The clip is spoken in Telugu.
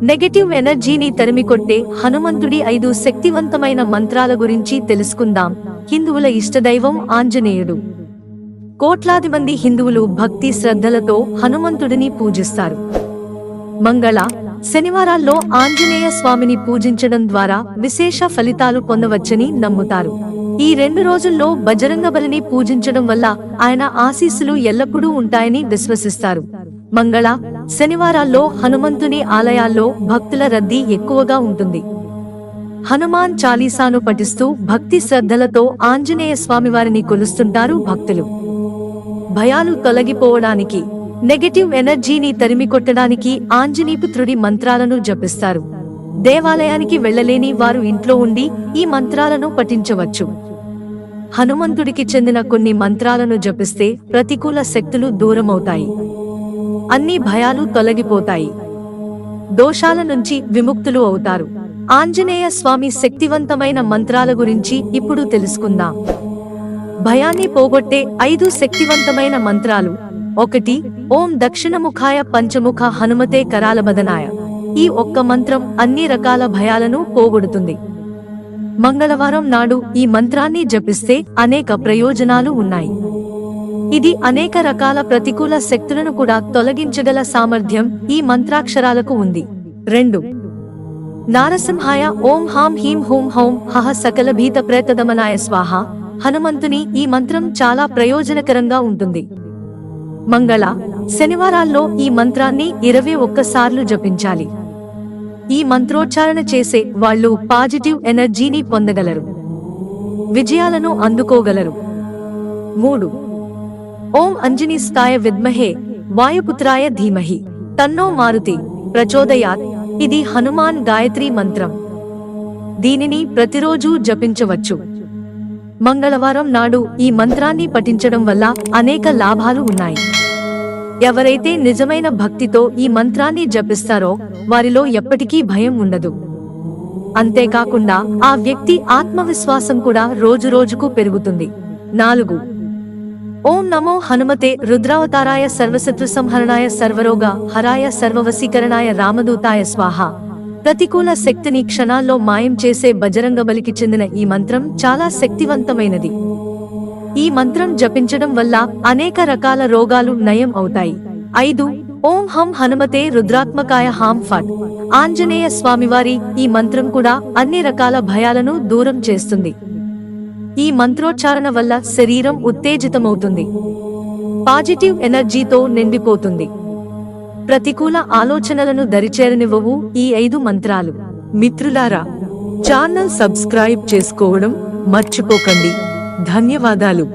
నెగటివ్ ఎనర్జీని తరిమికొట్టే హనుమంతుడి 5 శక్తివంతమైన మంత్రాల గురించి తెలుసుకుందాం. హిందువుల ఇష్టదైవం ఆంజనేయుడు. కోట్లాది మంది హిందువులు భక్తి శ్రద్ధలతో హనుమంతుడిని పూజిస్తారు. మంగళ, శనివారాల్లో ఆంజనేయ స్వామిని పూజించడం ద్వారా విశేష ఫలితాలు పొందవచ్చని నమ్ముతారు. ఈ 2 రోజుల్లో బజరంగబలిని పూజించడం వల్ల ఆయన ఆశీస్సులు ఎల్లప్పుడూ ఉంటాయని విశ్వసిస్తారు. మంగళ, శనివారాల్లో హనుమంతుని ఆలయాల్లో భక్తుల రద్దీ ఎక్కువగా ఉంటుంది. హనుమాన్ చాలీసాను పఠిస్తూ భక్తి శ్రద్ధలతో ఆంజనేయ స్వామివారిని కొలుస్తుంటారు భక్తులు. భయాలు తొలగిపోవడానికి, నెగటివ్ ఎనర్జీని తరిమికొట్టడానికి ఆంజనేయపుత్రుడి మంత్రాలను జపిస్తారు. దేవాలయానికి వెళ్లలేని వారు ఇంట్లో ఉండి ఈ మంత్రాలను పఠించవచ్చు. హనుమంతుడికి చెందిన కొన్ని మంత్రాలను జపిస్తే ప్రతికూల శక్తులు దూరమవుతాయి. అన్ని భయాలు తొలగిపోతాయి. దోషాల నుంచి విముక్తులు అవుతారు. ఆంజనేయ స్వామి శక్తివంతమైన మంత్రాల గురించి ఇప్పుడు తెలుసుకుందాం. భయాన్ని పోగొట్టే 5 శక్తివంతమైన మంత్రాలు. 1. ఓం దక్షిణముఖాయ పంచముఖ హనుమతే కరాలబదనాయ. ఈ ఒక్క మంత్రం అన్ని రకాల భయాలను పోగొడుతుంది. మంగళవారం నాడు ఈ మంత్రాన్ని జపిస్తే అనేక ప్రయోజనాలు ఉన్నాయి. ఇది అనేక రకాల ప్రతికూల శక్తులను కూడా తొలగించగల సామర్థ్యం ఈ మంత్రాక్షరాలకు ఉంది. 2. నారసింహాయ ఓం హాం హీం హూం హౌం హహ సకల భీత ప్రేతదమనాయ స్వాహ. హనుమంతుని ఈ మంత్రం చాలా ప్రయోజనకరంగా ఉంటుంది. మంగళ, శనివారాల్లో ఈ మంత్రాన్ని 21 సార్లు జపించాలి. ఈ మంత్రోచ్చారణ చేసే వాళ్ళు పాజిటివ్ ఎనర్జీని పొందగలరు, విజయాలను అందుకోగలరు. 3. ఓం అంజనీస్తాయ విద్మహే వాయుపుత్రాయ ధీమహి తన్నో మారుతి ప్రచోదయాత్. ఇది హనుమాన్ గాయత్రి మంత్రం. దీనిని ప్రతిరోజూ జపించవచ్చు. మంగళవారం నాడు ఈ మంత్రాన్ని పఠించడం వల్ల అనేక లాభాలు ఉన్నాయి. ఎవరైతే నిజమైన భక్తితో ఈ మంత్రాన్ని జపిస్తారో వారిలో ఎప్పటికీ భయం ఉండదు. అంతేకాకుండా ఆ వ్యక్తి ఆత్మవిశ్వాసం కూడా రోజురోజుకు పెరుగుతుంది. 4. ఓం నమో హనుమతే రుద్రావతారాయ సర్వశత్రు సంహరణాయ సర్వరోగ హరాయ సర్వవశీకరణాయ రామదూతాయ స్వాహ. ప్రతికూల శక్తిని క్షణాల్లో మాయం చేసే బజరంగబలికి చెందిన ఈ మంత్రం చాలా శక్తివంతమైనది. ఈ మంత్రం జపించడం వల్ల అనేక రకాల రోగాలు నయం అవుతాయి. 5. ఓం హం హనుమతే రుద్రాత్మకాయ హాం ఫట్. ఆంజనేయ స్వామివారి ఈ మంత్రం కూడా అన్ని రకాల భయాలను దూరం చేస్తుంది. ఈ మంత్రోచ్చారణ వల్ల శరీరం ఉత్తేజితమవుతుంది, పాజిటివ్ ఎనర్జీతో నిండిపోతుంది. ప్రతికూల ఆలోచనలను దరిచేరనివ్వవు ఈ 5 మంత్రాలు. మిత్రులారా, ఛానల్ సబ్స్క్రైబ్ చేసుకోవడం మర్చిపోకండి. ధన్యవాదాలు.